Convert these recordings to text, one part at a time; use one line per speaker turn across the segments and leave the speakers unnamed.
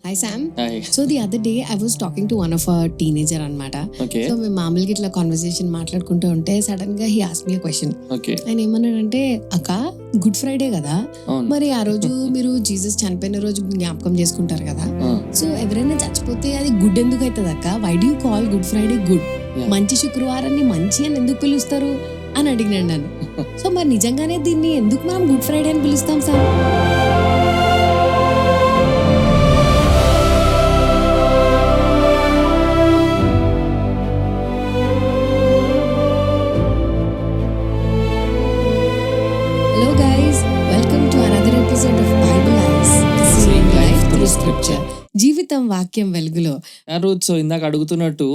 Hi Sam.
Hi.
So the other day I was talking to one of our teenager అన్నమాట.
Okay.
So మేము మామూలుగా ఇట్లా conversation మాట్లాడుకుంటూ ఉంటే సడన్ గా he ask me question.
Okay.
ఆయన ఏమన్నాడంటే, అక్క గుడ్ ఫ్రైడే కదా,
అవును.
మరి ఆ రోజు మీరు జీసస్ చనిపోయిన రోజు జ్ఞాపకం చేసుకుంటారు కదా, సో ఎవరైనా చచ్చిపోతే అది గుడ్ ఎందుకు అవుతుంది అక్క? Why do call Good Friday good?
Yeah.
మంచి శుక్రవారాన్ని మంచి అని ఎందుకు పిలుస్తారు అని అడిగినాడు నన్ను. సో మరి నిజంగానే దీన్ని ఎందుకు మనం గుడ్ ఫ్రైడే అని పిలుస్తాం sir? Hello guys, welcome to another episode of Bible Eyes, seeing life through scripture. జీవితం వాక్యం వెలుగులో.
సో ఇందాక అడుగుతున్నట్టు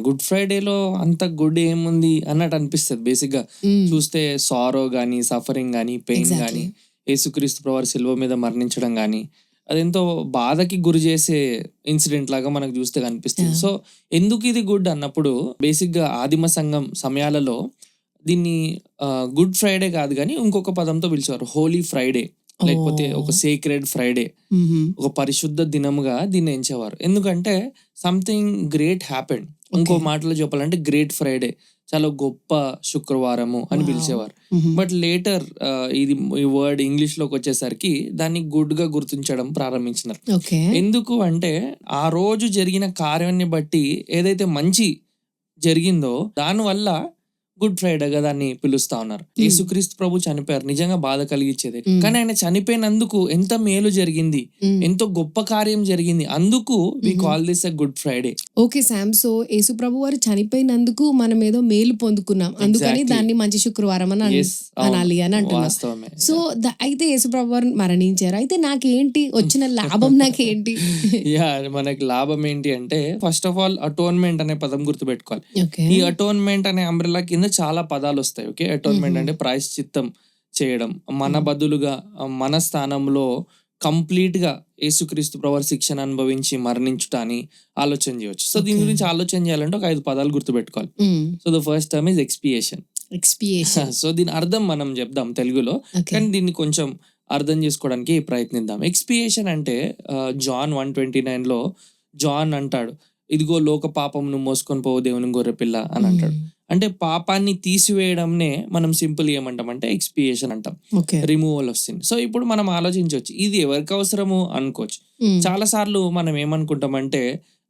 గుడ్ ఫ్రైడేలో అంత గుడ్ ఏముంది అన్నట్టు అనిపిస్తుంది. బేసిక్ గా చూస్తే సారో గానీ, సఫరింగ్ గానీ, పెయిన్ గానీ, యేసుక్రీస్తు ప్రభువారు సిలువ మీద మరణించడం గానీ, అదెంతో బాధకి గురి చేసే ఇన్సిడెంట్ లాగా మనకు చూస్తే కనిపిస్తుంది. సో ఎందుకు ఇది గుడ్ అన్నప్పుడు బేసిక్ గా ఆదిమ సంఘం సమయాలలో దీన్ని గుడ్ ఫ్రైడే కాదు కానీ ఇంకొక పదంతో పిలిచేవారు, హోలీ ఫ్రైడే, లేకపోతే ఒక సేక్రెడ్ ఫ్రైడే, ఒక పరిశుద్ధ దినముగా దీన్ని ఎంచేవారు. ఎందుకంటే సంథింగ్ గ్రేట్ హ్యాపెండ్. ఇంకో మాటలో చెప్పాలంటే గ్రేట్ ఫ్రైడే, చాలా గొప్ప శుక్రవారము అని పిలిచేవారు. బట్ లేటర్ ఇది ఈ వర్డ్ ఇంగ్లీష్ లోకి వచ్చేసరికి దాన్ని గుడ్ గా గుర్తించడం ప్రారంభించినారు. ఎందుకు అంటే ఆ రోజు జరిగిన కార్యాన్ని బట్టి ఏదైతే మంచి జరిగిందో దానివల్ల గుడ్ ఫ్రైడేగా దాన్ని పిలుస్తా ఉన్నారు. యేసుక్రీస్తు ప్రభు చనిపోయారు, నిజంగా బాధ కలిగించేది, కానీ ఆయన చనిపోయినందుకు ఎంత మేలు జరిగింది, ఎంతో గొప్ప కార్యం జరిగింది, అందుకు we call this a good Friday.
Okay Sam, so Yesu ప్రభు వారు చనిపోయినందుకు మనం ఏదో మేలు పొందుకున్నాం, అందుకని దాన్ని మంచి శుక్రవారం అని అనాలి అని అంటున్నాం. సో అయితే యేసు ప్రభు వారు మరణించారు, అయితే నాకేంటి వచ్చిన లాభం? నాకేంటి?
యా, మనకి లాభం ఏంటి అంటే ఫస్ట్ ఆఫ్ ఆల్ అటోన్మెంట్ అనే పదం గుర్తుపెట్టుకోవాలి. ఈ అటోన్మెంట్ అనే అంబ్రెల్లా కింద చాలా పదాలు వస్తాయి. ఓకే, అటోన్మెంట్ అంటే ప్రాయశ్చిత్తం చేయడం, మన బదులుగా మన స్థానంలో కంప్లీట్ గా యేసుక్రీస్తు ప్రభువారు శిక్షణ అనుభవించి మరణించుట అని ఆలోచన చేయవచ్చు. సో దీని గురించి ఆలోచన చేయాలంటే ఒక 5 పదాలు గుర్తుపెట్టుకోవాలి. So the first term is expiation. So దీని అర్థం మనం చెప్దాం తెలుగులో, కానీ దీన్ని కొంచెం అర్థం చేసుకోవడానికి ప్రయత్నిద్దాం. ఎక్స్పియేషన్ అంటే జాన్ 1:29 జాన్ అంటాడు, ఇదిగో లోక పాపం నువ్వు మోసుకొని పోవు దేవుని గొర్రె పిల్ల అని అంటాడు. అంటే పాపాన్ని తీసివేయడంనే మనం సింపుల్ ఏమంటాం అంటే ఎక్స్పియేషన్ అంటాం, రిమూవల్ ఆఫ్ సిన్. సో ఇప్పుడు మనం ఆలోచించవచ్చు ఇది ఎవరికి అవసరము అనుకోవచ్చు. చాలా సార్లు మనం ఏమనుకుంటామంటే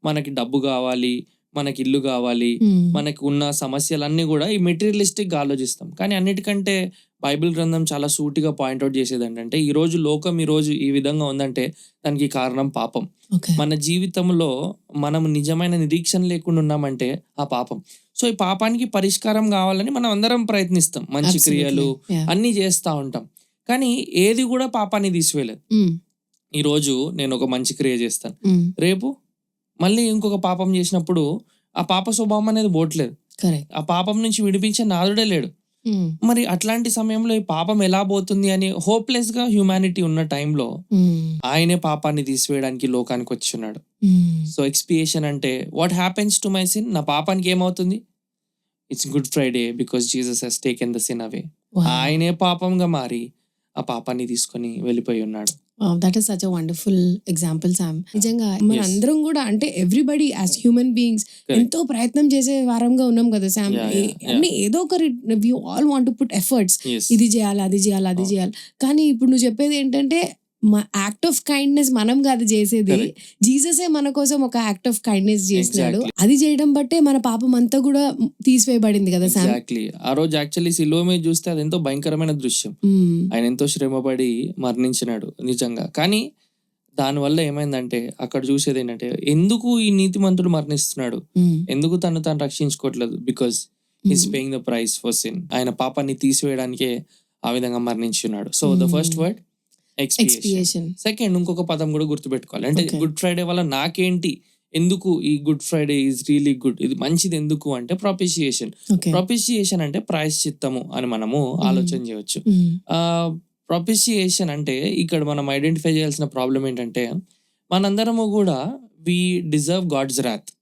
మనకి డబ్బు కావాలి, మనకి ఇల్లు కావాలి, మనకి ఉన్న సమస్యలన్నీ కూడా ఈ మెటీరియలిస్టిక్ గా ఆలోచిస్తాం. కానీ అన్నిటికంటే బైబిల్ గ్రంథం చాలా సూటిగా పాయింట్అవుట్ చేసేది ఏంటంటే ఈ రోజు లోకం ఈ రోజు ఈ విధంగా ఉందంటే దానికి కారణం పాపం. మన జీవితంలో మనం నిజమైన నిరీక్షణ లేకుండా ఉన్నామంటే ఆ పాపం. సో ఈ పాపానికి పరిష్కారం కావాలని మనం అందరం ప్రయత్నిస్తాం, మంచి క్రియలు అన్ని చేస్తా ఉంటాం, కానీ ఏది కూడా పాపాన్ని తీసివేయలేదు. ఈ రోజు నేను ఒక మంచి క్రియ చేస్తాను, రేపు మళ్ళీ ఇంకొక పాపం చేసినప్పుడు ఆ పాప స్వభావం అనేది పోవట్లేదు, ఆ పాపం నుంచి విడిపించే నాదుడే లేడు. మరి అట్లాంటి సమయంలో ఈ పాపం ఎలా పోతుంది అని హోప్లెస్ గా హ్యూమానిటీ ఉన్న టైంలో ఆయనే పాపాన్ని తీసివేయడానికి లోకానికి వచ్చి ఉన్నాడు. సో ఎక్స్పియేషన్ అంటే what happens to my sin, నా పాపానికి ఏమవుతుంది? It's good Friday because Jesus has taken the sin away. ఆయనే పాపంగా మారి ఆ పాపాన్ని తీసుకొని వెళ్ళిపోయి ఉన్నాడు.
That is such a wonderful example Sam. నిజంగా మన అందరం కూడా అంటే ఎవ్రీబడి యాజ్ హ్యూమన్ బీయింగ్స్ ఎంతో ప్రయత్నం చేసే వారంగా ఉన్నాం కదా సామ్. అన్ని ఏదో ఒక we all want to put efforts, ఇది చేయాలి, అది చేయాలి, అది చేయాలి. కానీ ఇప్పుడు నువ్వు చెప్పేది ఏంటంటే యాక్ట్ ఆఫ్ కైండ్నెస్ మనం కాదు చేసేది, జీససే మన కోసం ఒక యాక్ట్ ఆఫ్ కైండ్నెస్ చేసినాడు. అది చేయడం బట్టే మన పాపం అంతా కూడా తీసివేయబడింది కదా సామ్.
ఆ రోజు యాక్చువల్లీ సిలువ మీద చూస్తే అది ఎంతో భయంకరమైన దృశ్యం. ఆయన ఎంతో శ్రమపడి మరణించినాడు నిజంగా, కానీ దానివల్ల ఏమైందంటే అక్కడ చూసేది ఏంటంటే ఎందుకు ఈ నీతిమంతుడు మరణిస్తున్నాడు, ఎందుకు తను రక్షించుకోవట్లేదు? Because is paying the price for sin. ఆయన పాపాన్ని తీసివేయడానికే ఆ విధంగా మరణించున్నాడు. So the first word expiation. Second ఇంకొక పదం కూడా గుర్తుపెట్టుకోవాలి, అంటే గుడ్ ఫ్రైడే వల్ల నాకేంటి, ఎందుకు ఈ good Friday is really good, ఇది మంచిది ఎందుకు అంటే ప్రాపిషియేషన్. ప్రాపిషియేషన్ అంటే ప్రాయశ్చిత్తము అని మనము ఆలోచన చేయవచ్చు. ప్రాపిషియేషన్ అంటే ఇక్కడ మనం ఐడెంటిఫై చేయాల్సిన ప్రాబ్లం ఏంటంటే మనందరము కూడా వి డిజర్వ్ గాడ్స్ రాత్,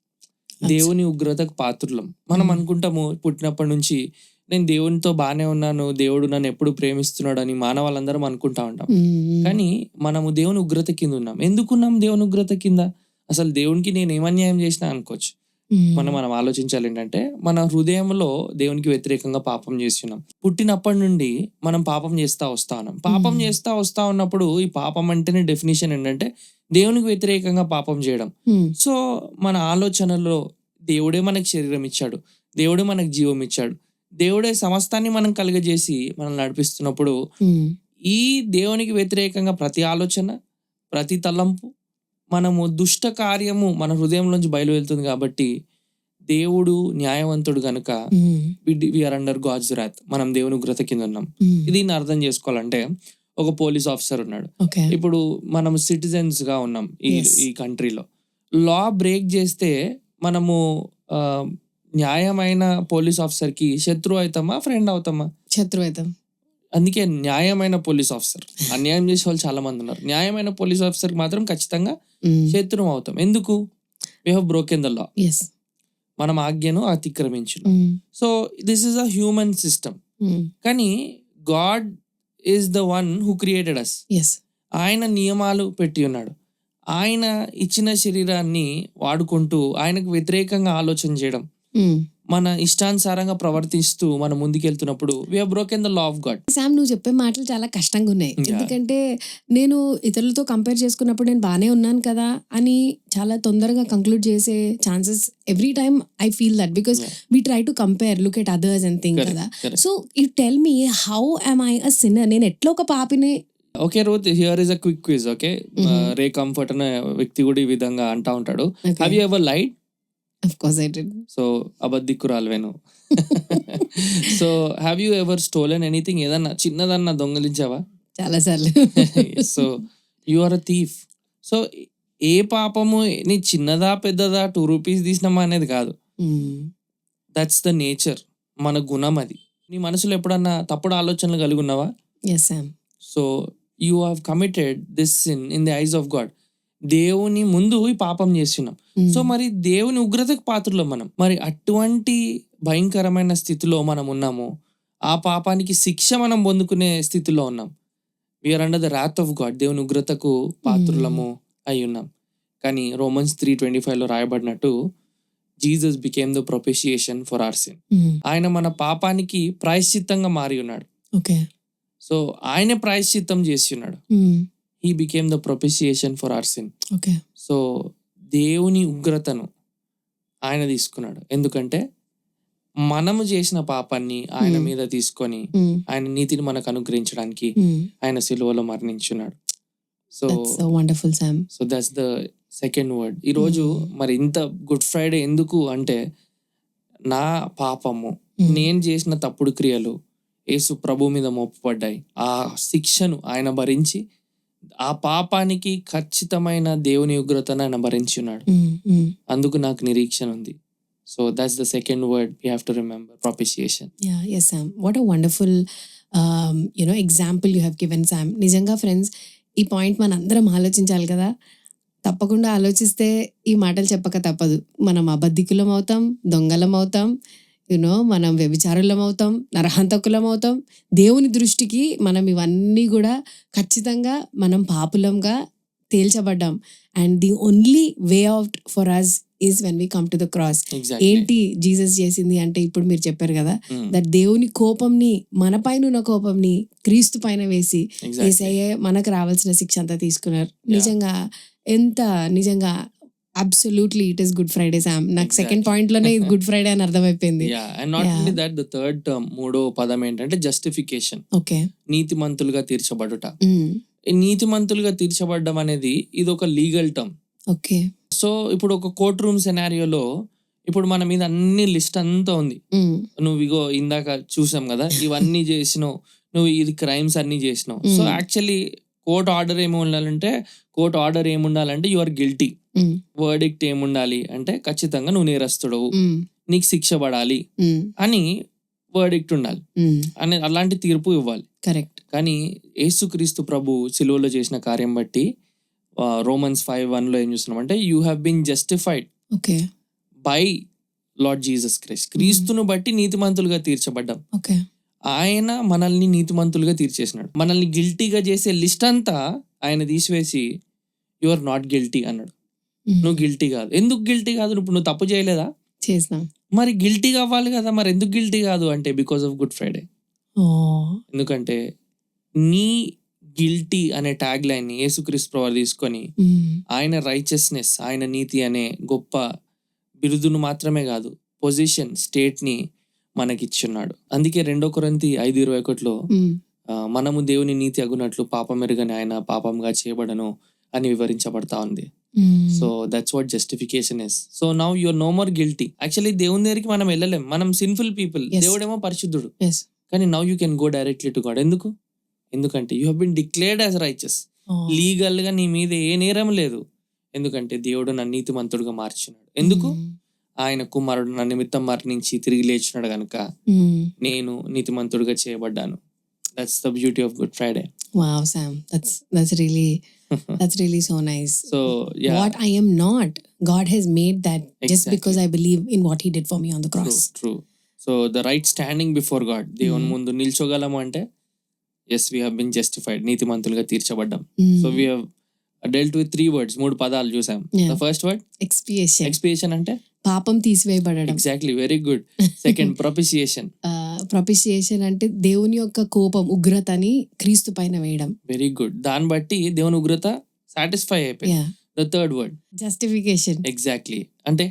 దేవుని ఉగ్రతకు పాత్రులం. మనం అనుకుంటాము పుట్టినప్పటి నుంచి నేను దేవునితో బాగానే ఉన్నాను, దేవుడు నన్ను ఎప్పుడు ప్రేమిస్తున్నాడు అని మానవాళ్ళందరం అనుకుంటా ఉంటాం. కానీ మనము దేవుని ఉగ్రత కింద ఉన్నాం. ఎందుకున్నాం దేవుని ఉగ్రత కింద? అసలు దేవునికి నేను ఏమన్యాయం చేసినా అనుకోవచ్చు. మనం ఆలోచించాలి ఏంటంటే, మన హృదయంలో దేవునికి వ్యతిరేకంగా పాపం చేస్తున్నాం. పుట్టినప్పటి నుండి మనం పాపం చేస్తా వస్తా ఉన్నాం. పాపం చేస్తా వస్తా ఉన్నప్పుడు ఈ పాపం అంటేనే డెఫినేషన్ ఏంటంటే దేవునికి వ్యతిరేకంగా పాపం చేయడం. సో మన ఆలోచనలో దేవుడే మనకి శరీరం ఇచ్చాడు, దేవుడే మనకు జీవం ఇచ్చాడు, దేవుడే సమస్తాన్ని మనం కలుగజేసి మనల్ని నడిపిస్తున్నప్పుడు ఈ దేవునికి వ్యతిరేకంగా ప్రతి ఆలోచన, ప్రతి తలంపు, మనము దుష్ట కార్యము మన హృదయంలోంచి బయలు వెళ్తుంది. కాబట్టి దేవుడు న్యాయవంతుడు గనుక వీఆర్ అండర్ గాడ్స్ రాత్, మనం దేవుని ఉగ్రత కింద ఉన్నాం. దీన్ని అర్థం చేసుకోవాలంటే, ఒక పోలీస్ ఆఫీసర్ ఉన్నాడు. ఇప్పుడు మనం సిటిజన్స్ గా ఉన్నాం ఈ కంట్రీలో. లా బ్రేక్ చేస్తే మనము న్యాయమైన పోలీస్ ఆఫీసర్ కి శత్రువు అవుతామా, ఫ్రెండ్ అవుతామా?
శత్రువు అవుతాం.
అందుకే న్యాయమైన పోలీస్ ఆఫీసర్, అన్యాయం చేసే వాళ్ళు చాలా మంది ఉన్నారు. న్యాయమైన పోలీస్ ఆఫీసర్ మాత్రం ఖచ్చితంగా శత్రువు అవుతాం. ఎందుకు? We have broken the law, మనం ఆజ్ఞను అతిక్రమించిన. So this is a human system. కానీ God is the one who created us. ఆయన నియమాలు పెట్టి ఉన్నాడు. ఆయన ఇచ్చిన శరీరాన్ని వాడుకుంటూ ఆయనకు వ్యతిరేకంగా ఆలోచన చేయడం, మన ఇష్టానుసారంగా ప్రవర్తిస్తూ మనం ముందుకెళ్తున్నప్పుడు we have broken the law of God.
Sam, నువ్వు చెప్పే మాటలు చాలా కష్టంగా ఉన్నాయి. ఎందుకంటే నేను ఇతరులతో కంపేర్ చేసుకున్నప్పుడు నేను బాగానే ఉన్నాను కదా అని చాలా తొందరగా కంక్లూడ్ చేసే chances every time I feel that, because we try to compare, look at others and think కదా. So you tell me, how am I a sinner? నేను ఎట్లా ఒక పాపిని?
Okay Ruth, here is a quick quiz. Okay, Ray Comfort అనే వ్యక్తి కూడా ఈ విధంగా అంటా ఉంటాడు. Have you ever lied?
Of course I did.
So అబద్ధికురాలువేను. So have you ever stolen anything? ఏదన్నా చిన్నదన్నా దొంగలించావా?
చాలా సార్లు.
So you are a thief. So ఏ పాపము నీ చిన్నదా పెద్దదా 2 రూపీస్ తీసినామా అనేది కాదు. దట్స్ ద నేచర్, మన గుణం అది. నీ మనసులో ఎప్పుడన్నా తప్పుడు ఆలోచనలు కలిగి ఉన్నావా?
Yes, Sam.
So you have committed this sin in the eyes of God. దేవుని ముందు ఈ పాపం చేస్తున్నాం. సో మరి దేవుని ఉగ్రతకు పాత్రలో మనం, మరి అటువంటి భయంకరమైన స్థితిలో మనం ఉన్నాము. ఆ పాపానికి శిక్ష మనం పొందుకునే స్థితిలో ఉన్నాం. We are under the wrath of God, దేవుని ఉగ్రతకు పాత్రులము అయి ఉన్నాం. కానీ Romans 3:25 రాయబడినట్టు Jesus became the propitiation for our sin. ఆయన మన పాపానికి ప్రాయశ్చిత్తంగా మారి ఉన్నాడు. సో ఆయన ప్రాయశ్చిత్తం చేసి ఉన్నాడు. He became the propitiation for our sin. So దేవుని ఉగ్రతను ఆయన తీసుకున్నాడు. ఎందుకంటే మనము చేసిన పాపాన్ని ఆయన మీద తీసుకొని ఆయన నీతిని మనకు అనుగ్రహించడానికి ఆయన సిలువలో మరణించున్నాడు. So
wonderful Sam.
So that's the second word. ఈరోజు మరి ఇంత గుడ్ ఫ్రైడే ఎందుకు అంటే, నా పాపము, నేను చేసిన తప్పుడు క్రియలు యేసు ప్రభు మీద మోపబడ్డాయి. ఆ శిక్షను ఆయన భరించి, ఆ పాపానికి ఖచ్చితమైన దేవుని ఉగ్రతను ఆయన భరించి ఉన్నాడు. అందుకు నాకు నిరీక్షణ ఉంది. So that's the second word we have to remember, propitiation.
Yes, Sam. What a wonderful example you have given, Sam. నిజంగా ఫ్రెండ్స్, ఈ పాయింట్ మన అందరం ఆలోచించాలి కదా. తప్పకుండా ఆలోచిస్తే ఈ మాటలు చెప్పక తప్పదు. మనం అబద్ధికులం అవుతాం, దొంగలం అవుతాం, మనం వ్యభిచారులం అవుతాం, నరహంతకులం అవుతాం. దేవుని దృష్టికి మనం ఇవన్నీ కూడా ఖచ్చితంగా మనం పాపులంగా తేల్చబడ్డాం. And the only way out for us is when we come to the cross. ఏంటి జీసస్ చేసింది అంటే, ఇప్పుడు మీరు చెప్పారు కదా, దట్ దేవుని కోపంని, మన పైన ఉన్న కోపంని క్రీస్తు పైన వేసి యేసయ్య మనకు రావాల్సిన శిక్ష అంతా తీసుకున్నారు. నిజంగా absolutely it is Good Friday Sam. నాకు సెకండ్ పాయింట్ లోనే ఇది గుడ్ ఫ్రైడే అని అర్థమైపోయింది.
And not only that, the third term, మూడో పదం ఏంటంటే జస్టిఫికేషన్. నీతిమంతులుగా తీర్చబడుట. నీతిమంతులుగా తీర్చబడడం అనేది ఇది ఒక లీగల్ టర్మ్. సో ఇప్పుడు ఒక కోర్ట్ రూమ్ సెనారియోలో ఇప్పుడు మన మీద అన్ని లిస్ట్ అంతా ఉంది. నువ్వు ఇగో ఇందాక చూసాం కదా, ఇవన్నీ చేసినావు, నువ్వు ఇది క్రైమ్స్ అన్ని చేసినావు. సో యాక్చువల్లీ కోర్ట్ ఆర్డర్ ఏముండాలంటే యు ఆర్ గిల్టీ. వర్డిక్ట్ ఏముండాలి అంటే ఖచ్చితంగా నువ్వు నేరస్తుడవు, నీకు శిక్ష పడాలి అని వర్డిక్ట్ ఉండాలి, అని అలాంటి తీర్పు ఇవ్వాలి. కరెక్ట్. కానీ యేసుక్రీస్తు ప్రభు సిలువలో చేసిన కార్యం బట్టి Romans 5:1 ఏం చూస్తున్నాం అంటే, you have been justified by Lord Jesus Christ. క్రీస్తును బట్టి నీతిమంతులుగా తీర్చబడ్డాం.
ఓకే.
ఆయన మనల్ని నీతిమంతులుగా తీర్చేసినాడు. మనల్ని గిల్టీగా చేసే లిస్ట్ అంతా ఆయన తీసివేసి యు ఆర్ నాట్ గిల్టీ అన్నాడు. నువ్వు గిల్టీ కాదు. ఎందుకు గిల్టీ కాదు? ఇప్పుడు నువ్వు తప్పు చేయలేదా?
చేసినా.
మరి గిల్టీగా అవ్వాలి కదా. మరి ఎందుకు గిల్టీ కాదు అంటే బికాస్ ఆఫ్ గుడ్ ఫ్రైడే. ఎందుకంటే నీ గిల్టీ అనే ట్యాగ్ లైన్ ని యేసుక్రీస్తు ప్రభువు తీసుకొని ఆయన రైచియస్నెస్, ఆయన నీతి అనే గొప్ప బిరుదును మాత్రమే కాదు, పొజిషన్, స్టేట్ ని మనకిచ్చున్నాడు. అందుకే 2 కొరింథీ 5:21 మనము దేవుని నీతి అగునట్లు పాపం ఎరుగని ఆయన పాపంగా చేయబడను అని వివరించబడతా ఉంది. So that's what justification is. So now you are no more guilty. Actually దేవుని దగ్గరికి మనం వెళ్ళలేం, మనం సిన్ఫుల్ పీపుల్. దేవుడేమో పరిశుద్ధుడు. కానీ now you can go directly to God. ఎందుకంటే you have been declared as righteous. Legal గా నీ మీద ఏ నేరం లేదు. ఎందుకంటే దేవుడు నన్ను నీతిమంతుడుగా మార్చినాడు. ఎందుకు? ఆయన కుమారుడు నా నిమిత్తం మరణించి తిరిగి లేచినాడు గనుక నేను నీతిమంతుడుగా చేయబడ్డాను. That's the beauty of Good Friday.
Wow, Sam, that's really so nice.
So yeah,
what I am not, God has made that just
Exactly.
because I believe in what he did for me on the cross.
true. So the right standing before God, దేవుని ముందు నిల్చోగలము అంటే yes, we have been justified, నీతిమంతులుగా తీర్చబడ్డాం. So we have dealt with 3 words, 3 పదాలు చూసాం.
Yeah.
The first word expiation అంటే
పాపం తీసివేయబడడం.
Exactly, very good. Second propitiation.
Propitiation అంటే దేవుని యొక్క కోపం, ఉగ్రతని క్రీస్తు పైన వేయడం.
వెరీ గుడ్. దాన్ని బట్టి దేవుని ఉగ్రత సాటిస్ఫై అయిపోయింది. The third word
justification.
Exactly అంటే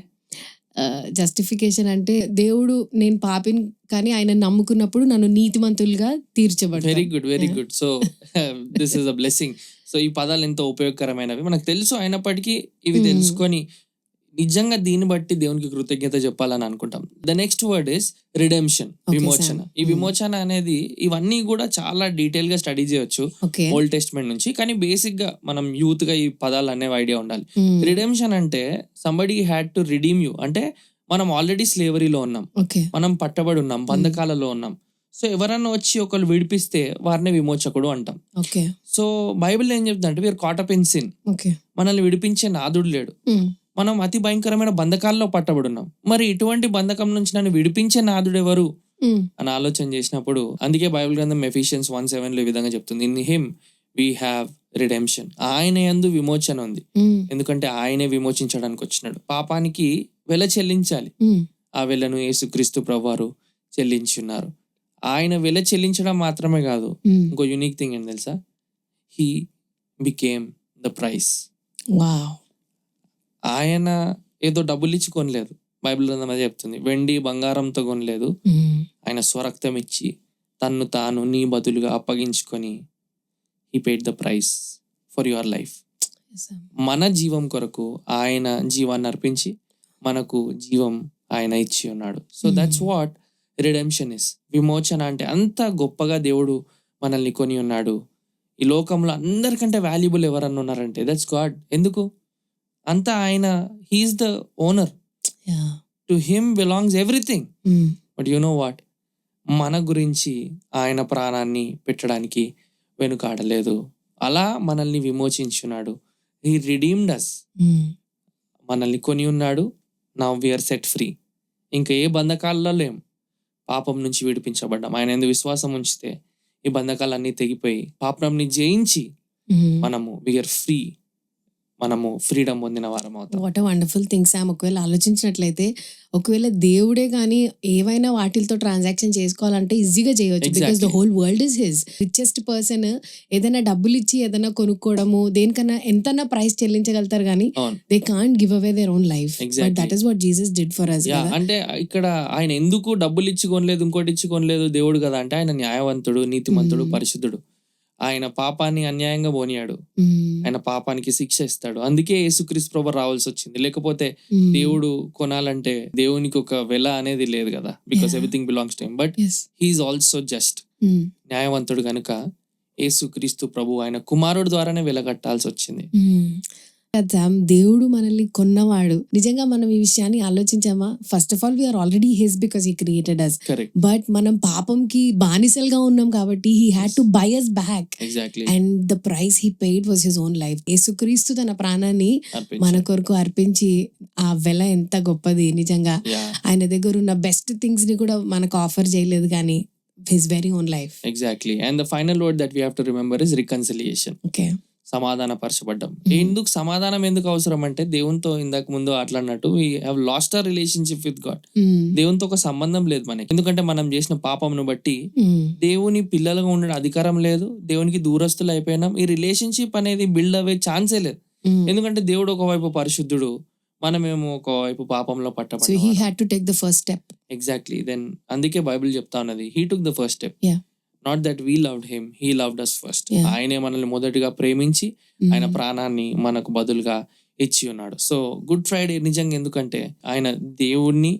జస్టిఫికేషన్ అంటే దేవుడు నేను పాపిని కానీ ఆయన నమ్ముకున్నప్పుడు నన్ను నీతిమంతులుగా తీర్చబడ్డాడు.
Very good. So this is a blessing. సో ఈ పదాలు ఎంతో ఉపయోగకరమైనవి మనకు తెలుసు, అయినప్పటికీ ఇవి తెలుసుకొని నిజంగా దీన్ని బట్టి దేవునికి కృతజ్ఞత చెప్పాలని అనుకుంటాం. The next word is redemption, విమోచన. ఈ విమోచన అనేది ఇవన్నీ కూడా చాలా డీటెయిల్ గా స్టడీ చేయొచ్చు ఓల్డ్ టెస్ట్మెంట్ నుంచి. కానీ బేసిక్ గా మనం యూత్ గా ఈ పదాలు అనేవి ఐడియా ఉండాలి. రిడెంప్షన్ అంటే somebody had to redeem you. అంటే మనం ఆల్రెడీ స్లేవరీలో ఉన్నాం, మనం పట్టబడి ఉన్నాం, బంధకాలలో ఉన్నాం. సో ఎవరన్నా వచ్చి ఒకళ్ళు విడిపిస్తే వారిని విమోచకుడు అంటాం. సో బైబిల్ ఏం చెప్తుంది అంటే we are caught up in sin. మనల్ని విడిపించే నాదుడు లేడు. మనం అతి భయంకరమైన బంధకాల్లో పట్టబడున్నాం. మరి ఇటువంటి బంధకం నుంచి నన్ను విడిపించే నాదుడు ఎవరు అని ఆలోచన చేసినప్పుడు, అందుకే బైబిల్ గ్రంథం ఎఫిషియన్స్ 1:7 ఈ విధంగా చెప్తుంది, in him we have redemption. ఆయన యందు విమోచన ఉంది. ఎందుకంటే ఆయనే విమోచించడానికి వచ్చినాడు. పాపానికి వెల చెల్లించాలి. ఆ వెలను యేసుక్రీస్తు ప్రభువారు చెల్లించున్నారు. ఆయన వెల చెల్లించడం మాత్రమే కాదు, ఇంకో యూనిక్ థింగ్ ఏంటి తెలుసా? He became the price. ఆయన ఏదో డబ్బులు ఇచ్చి కొనలేదు. బైబిల్ గ్రంథం అదే చెప్తుంది, వెండి బంగారంతో కొనలేదు. ఆయన స్వరక్తం ఇచ్చి తన్ను తాను నీ బదులుగా అప్పగించుకొని he paid the price for your life. మన జీవం కొరకు ఆయన జీవాన్ని అర్పించి మనకు జీవం ఆయన ఇచ్చి ఉన్నాడు. So that's what redemption is. విమోచన అంటే అంత గొప్పగా దేవుడు మనల్ని కొని ఉన్నాడు. ఈ లోకంలో అందరికంటే వాల్యుబుల్ ఎవరన్నా ఉన్నారంటే దట్స్ గాడ్. ఎందుకు? అంతా ఆయన, he is the owner. To him belongs everything. But you know what, మన గురించి ఆయన ప్రాణాన్ని పెట్టడానికి వెనుకాడలేదు. అలా మనల్ని విమోచించున్నాడు. He redeemed us. మనల్ని కొని ఉన్నాడు. Now we are set free. ఇంకా ఏ బంధకాలలో లేం. పాపం నుంచి విడిపించబడ్డాం. ఆయన యందు విశ్వాసం ఉంచితే ఈ బంధకాలన్నీ తెగిపోయి పాపంని జయించి మనము వి ఆర్ ఫ్రీ. మనము ఫ్రీడమ్ పొందిన వారం అవుతాం.
What a wonderful thing Sam. ఒకవేళ ఆలోచించినట్లయితే, ఒకవేళ దేవుడే కానీ ఏవైనా వాటితో ట్రాన్సాక్షన్ చేసుకోవాలంటే ఈజీగా చేయవచ్చు. Because the whole world is his. Richest person ఏదైనా డబ్బులు ఇచ్చి ఏదైనా కొనుక్కోవడము, దేనికన్నా ఎంతన్నా ప్రైస్ చెల్లించగలుగుతారు కానీ they can't give away their own life. But that is what Jesus did for us.
అంటే ఇక్కడ ఆయన ఎందుకు డబ్బులు ఇచ్చి కొనలేదు, ఇంకోటి ఇచ్చి కొనలేదు దేవుడు కదా అంటే, ఆయన న్యాయవంతుడు, నీతిమంతుడు, పరిశుద్ధుడు. ఆయన పాపాన్ని అన్యాయంగా పోనీయాడు. ఆయన పాపానికి శిక్ష ఇస్తాడు. అందుకే యేసుక్రీస్తు ప్రభువు రావాల్సి వచ్చింది. లేకపోతే దేవుడు కొనాలంటే దేవునికి ఒక వెల అనేది లేదు కదా, because everything belongs to him. But he's also just, న్యాయవంతుడు కనుక యేసుక్రీస్తు ప్రభు ఆయన కుమారుడు ద్వారానే వెల కట్టాల్సి వచ్చింది.
దేవుడు మనల్ని కొన్నవాడు. నిజంగా మనం ఈ విషయాన్ని ఆలోచించామా? First of all we are already his because he created us. But మనం పాపంకి బానిసలుగా ఉన్నాం కాబట్టి he had to buy us back. And the price he paid was his own life. యేసుక్రీస్తు తన ప్రాణాన్ని మన కొరకు అర్పించి, ఆ వెల ఎంత గొప్పది నిజంగా. ఆయన దగ్గర ఉన్న బెస్ట్ థింగ్స్ ని కూడా మనకు ఆఫర్ చేయలేదు కానీ his very own life.
Exactly. And the final word that we have to remember is reconciliation.
Okay,
సమాధానపరచబడ్డం. ఎందుకు సమాధానం ఎందుకు అవసరం అంటే, దేవునితో ఇందాక ముందు అట్లన్నట్టు we have lost our relationship with God. దేవునితో ఒక సంబంధం లేదు మనకి, ఎందుకంటే మనం చేసిన పాపంను బట్టి దేవుని పిల్లలుగా ఉండడం అధికారం లేదు, దేవునికి దూరస్తులు అయిపోయినాం. ఈ రిలేషన్షిప్ అనేది బిల్డ్ అయ్యే ఛాన్సే లేదు, ఎందుకంటే దేవుడు ఒకవైపు పరిశుద్ధుడు, మనమేమో ఒకవైపు పాపంలో పట్టబడ్డాం.
So he had to take the first step.
Exactly. Then అందుకే బైబిల్ చెప్తా ఉన్నది, he took the first step. Not that we loved him, he loved us first. ఆయనే మనల్ని మొదటిగా ప్రేమించి ఆయన ప్రాణాన్ని మనకు బదులుగా ఇచ్చి ఉన్నాడు. సో గుడ్ ఫ్రైడే నిజంగా ఎందుకంటే ఆయన దేవుణ్ణి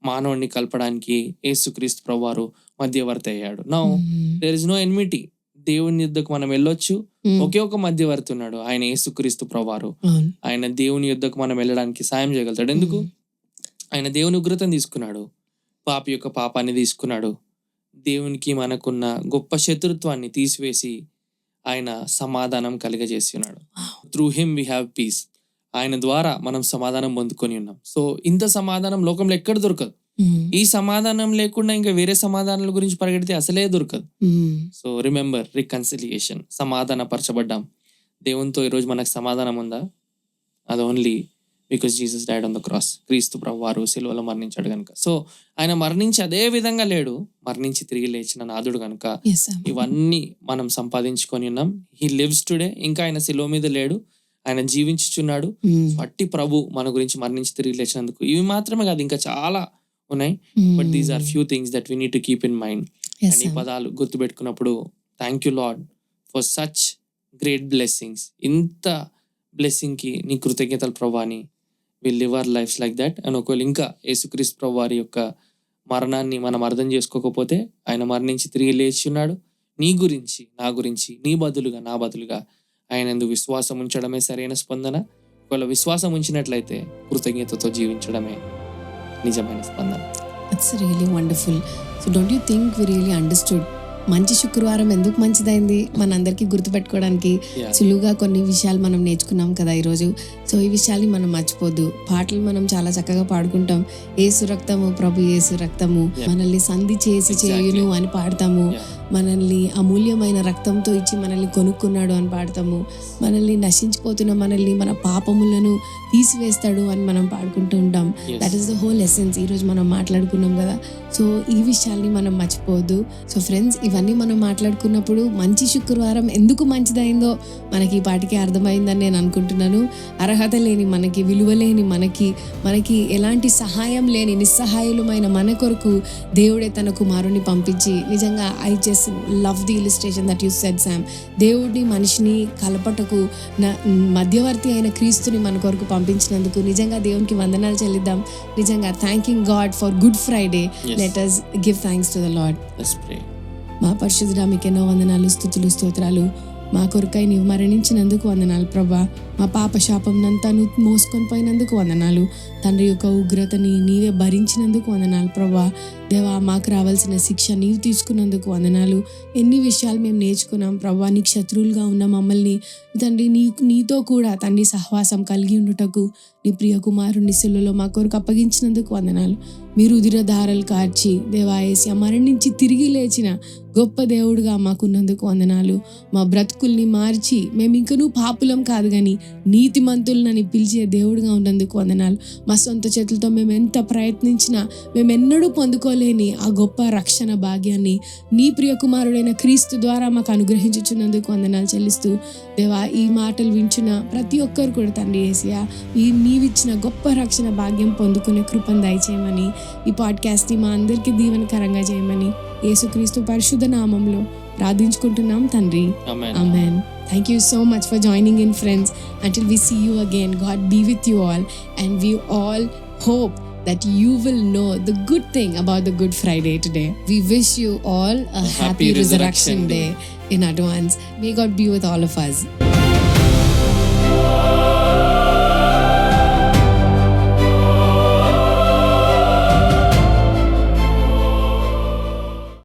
మానవుణ్ణి కలపడానికి యేసుక్రీస్తు ప్రభువారు మధ్యవర్తి అయ్యాడు. Now there is no enmity. దేవుని యుద్ధకు మనం వెళ్ళొచ్చు, ఒకే ఒక మధ్యవర్తి ఉన్నాడు, ఆయన యేసుక్రీస్తు ప్రభువారు. ఆయన దేవుని యుద్ధకు మనం వెళ్ళడానికి సాయం చేయగలుగుతాడు. ఎందుకు? ఆయన దేవుని ఉగ్రతను తీసుకున్నాడు, పాపి యొక్క పాపాన్ని తీసుకున్నాడు, దేవునికి మనకున్న గొప్ప శత్రుత్వాన్ని తీసివేసి ఆయన సమాధానం కలిగజేసి ఉన్నాడు. Through him we have piece. ఆయన ద్వారా మనం సమాధానం పొందుకొని ఉన్నాం. సో ఇంత సమాధానం లోకంలో ఎక్కడ దొరకదు. ఈ సమాధానం లేకుండా ఇంకా వేరే సమాధానాల గురించి పరిగెడితే అసలే దొరకదు. సో రిమెంబర్ రికన్సిలియేషన్, సమాధాన పరచబడ్డాం దేవునితో. ఈరోజు మనకు సమాధానం ఉందా? అది only because Jesus died on the cross. క్రీస్తు ప్రభువారు సిలువలో మరణించాడు కనుక. సో ఆయన మరణించి అదే విధంగా లేడు, మరణించి తిరిగి లేచిన నాథుడు కనుక ఇవన్నీ మనం సంపాదించుకొని ఉన్నాం. He lives today. ఇంకా ఆయన సిలువ మీద లేడు, ఆయన జీవించుచున్నాడు. అట్టి ప్రభు మన గురించి మరణించి తిరిగి లేచినందుకు ఇవి మాత్రమే కాదు, ఇంకా చాలా ఉన్నాయి. But these are few things that we need to keep in mind. And ఈ పదాలు గుర్తుపెట్టుకున్నప్పుడు thank you Lord for such great blessings. ఇంత బ్లెస్సింగ్ కి నీ కృతజ్ఞతలు ప్రభా అని will live our lives like that. And ఒకవేళ ఇంకా యేసుక్రీస్తు ప్రభు వారి యొక్క మరణాన్ని మనం అర్థం చేసుకోకపోతే, ఆయన మరణించి తిరిగి లేచి ఉన్నాడు నీ గురించి, నా గురించి, నీ బదులుగా, నా బదులుగా. ఆయన ఎందుకు విశ్వాసం ఉంచడమే సరైన స్పందన. ఒకవేళ విశ్వాసం ఉంచినట్లయితే కృతజ్ఞతతో జీవించడమే నిజమైన స్పందన.
It's really wonderful. So don't you think we really understood మంచి శుక్రవారం ఎందుకు మంచిదైంది మనందరికీ గుర్తుపెట్టుకోవడానికి? సులువుగా కొన్ని విషయాలు మనం నేర్చుకున్నాం కదా ఈరోజు. సో ఈ విషయాల్ని మనం మర్చిపోద్దు. పాటలు మనం చాలా చక్కగా పాడుకుంటాం. ఏసు రక్తము ప్రభు ఏసు రక్తము మనల్ని సంధి చేసి చేయును అని పాడతాము. మనల్ని అమూల్యమైన రక్తంతో ఇచ్చి మనల్ని కొనుక్కున్నాడు అని పాడతాము. మనల్ని నశించిపోతున్న మనల్ని, మన పాపములను తీసివేస్తాడు అని మనం పాడుకుంటూ ఉంటాం. That is the whole essence. ఈరోజు మనం మాట్లాడుకున్నాం కదా. సో ఈ విషయాల్ని మనం మర్చిపోవద్దు. సో ఫ్రెండ్స్, ఇవన్నీ మనం మాట్లాడుకున్నప్పుడు మంచి శుక్రవారం ఎందుకు మంచిదైందో మనకి ఈ పాటికి అర్థమైందని నేను అనుకుంటున్నాను. అర్హత లేని మనకి, విలువ లేని మనకి ఎలాంటి సహాయం లేని నిస్సహాయులమైన మన కొరకు దేవుడే తన కుమారుని పంపించి, నిజంగా I just love the illustration that you said Sam. దేవుడిని మనిషిని కలపటకు మధ్యవర్తి అయిన క్రీస్తుని మన కొరకు పంపించినందుకు నిజంగా దేవునికి వందనాలు చెల్లిద్దాం. నిజంగా thanking God for good Friday. Let us give thanks to the Lord.
Let's pray.
మా పరిశుద్ధుడా, మీకు ఎన్నో వందనాలు, స్తుతులు, స్తోత్రాలు. మా కొరకై నీవు మరణించినందుకు వందనాలు ప్రభా. మా పాప శాపంనంతా నువ్వు మోసుకొని పోయినందుకు వందనాలు. తండ్రి యొక్క ఉగ్రతని నీవే భరించినందుకు వందనాలు ప్రభా. దేవా, మాకు రావాల్సిన శిక్ష నీవు తీసుకున్నందుకు వందనాలు. ఎన్ని విషయాలు మేము నేర్చుకున్నాం ప్రభా. నీకు శత్రువులుగా ఉన్న మమ్మల్ని తండ్రి నీతో కూడా తండ్రి సహవాసం కలిగి ఉండుటకు నీ ప్రియ కుమారుని సిలువలో మా కొరకు అప్పగించినందుకు వందనాలు. మీరు ఉదిరధారలు కార్చి దేవా యేసయ్య మరణించి తిరిగి లేచిన గొప్ప దేవుడుగా మాకున్నందుకు వందనాలు. మా బ్రతుకుల్ని మార్చి మేము ఇంకనూ పాపులం కాదు కానీ నీతిమంతులనని పిలిచే దేవుడుగా ఉన్నందుకు వందనాలు. మా సొంత చేతులతో మేము ఎంత ప్రయత్నించినా మేమెన్నడూ పొందుకోలేని ఆ గొప్ప రక్షణ భాగ్యాన్ని నీ ప్రియ కుమారుడైన క్రీస్తు ద్వారా మాకు అనుగ్రహించుచున్నందుకు వందనాలు చెల్లిస్తూ దేవా, ఈ మాటలు వింటున్న ప్రతి ఒక్కరు కూడా తండ్రి యేసయ్య నీవిచ్చిన గొప్ప రక్షణ భాగ్యం పొందుకునే కృపను దయచేయమని, ఈ పాడ్కాస్ట్ని మా అందరికీ దీవెనకరంగా చేయమని యేసుక్రీస్తు పరిశుద్ధ నామంలో ప్రార్థించుకుంటున్నాం తండ్రి. ఆమేన్. Thank you so much for joining in, friends. Until we see you again, God be with you all, and we all hope that you will know the good thing about the Good Friday today. We wish you all a happy Resurrection Day in advance. May God be with all of us.